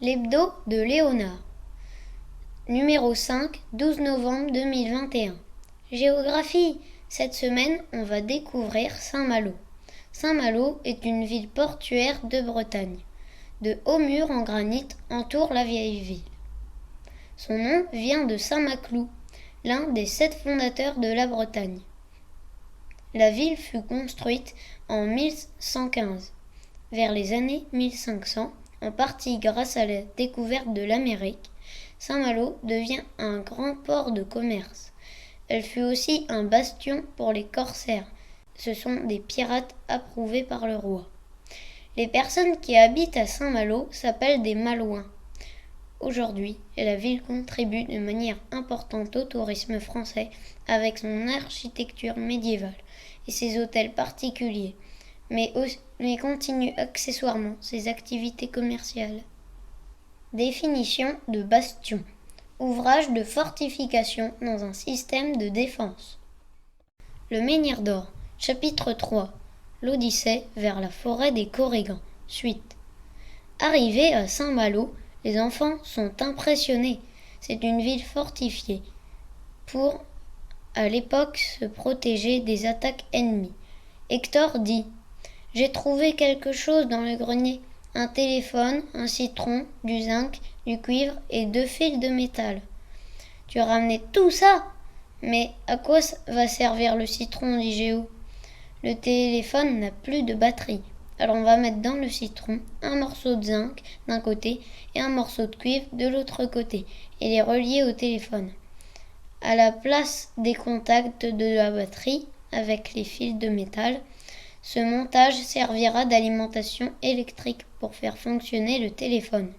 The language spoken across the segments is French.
L'hebdo de Léonard. Numéro 5, 12 novembre 2021. Géographie. Cette semaine, on va découvrir Saint-Malo. Saint-Malo est une ville portuaire de Bretagne. De hauts murs en granit entourent la vieille ville. Son nom vient de Saint-Maclou, l'un des 7 fondateurs de la Bretagne. La ville fut construite en 1115. Vers les années 1500, en partie grâce à la découverte de l'Amérique, Saint-Malo devient un grand port de commerce. Elle fut aussi un bastion pour les corsaires. Ce sont des pirates approuvés par le roi. Les personnes qui habitent à Saint-Malo s'appellent des Malouins. Aujourd'hui, la ville contribue de manière importante au tourisme français avec son architecture médiévale et ses hôtels particuliers, mais continue accessoirement ses activités commerciales. Définition de bastion. Ouvrage de fortification dans un système de défense. Le menhir d'or. Chapitre 3. L'Odyssée vers la forêt des Corrigans. Suite. Arrivés à Saint-Malo, les enfants sont impressionnés. C'est une ville fortifiée pour, à l'époque, se protéger des attaques ennemies. Hector dit: « J'ai trouvé quelque chose dans le grenier. Un téléphone, un citron, du zinc, du cuivre et 2 fils de métal. »« Tu as ramené tout ça ? Mais à quoi va servir le citron ?» dit Géo. « Le téléphone n'a plus de batterie. Alors on va mettre dans le citron un morceau de zinc d'un côté et un morceau de cuivre de l'autre côté et les relier au téléphone. À la place des contacts de la batterie avec les fils de métal, ce montage servira d'alimentation électrique pour faire fonctionner le téléphone. »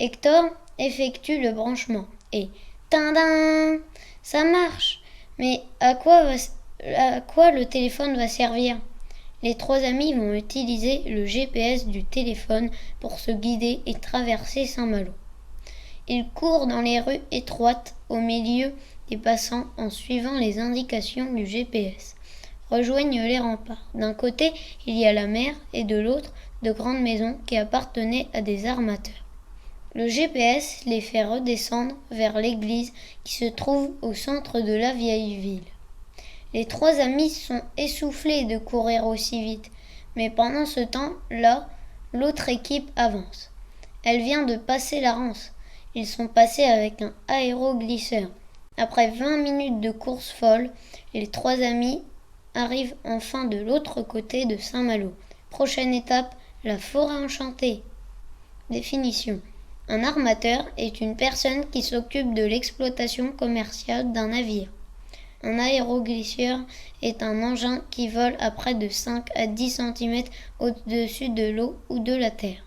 Hector effectue le branchement et tadam, ça marche. Mais à quoi le téléphone va servir ? Les 3 amis vont utiliser le GPS du téléphone pour se guider et traverser Saint-Malo. Ils courent dans les rues étroites au milieu des passants en suivant les indications du GPS. Rejoignent les remparts. D'un côté, il y a la mer et de l'autre, de grandes maisons qui appartenaient à des armateurs. Le GPS les fait redescendre vers l'église qui se trouve au centre de la vieille ville. Les 3 amis sont essoufflés de courir aussi vite, mais pendant ce temps-là, l'autre équipe avance. Elle vient de passer la Rance. Ils sont passés avec un aéroglisseur. Après 20 minutes de course folle, les 3 amis arrivent enfin de l'autre côté de Saint-Malo. Prochaine étape, la forêt enchantée. Définition. Un armateur est une personne qui s'occupe de l'exploitation commerciale d'un navire. Un aéroglisseur est un engin qui vole à près de 5 à 10 cm au-dessus de l'eau ou de la terre.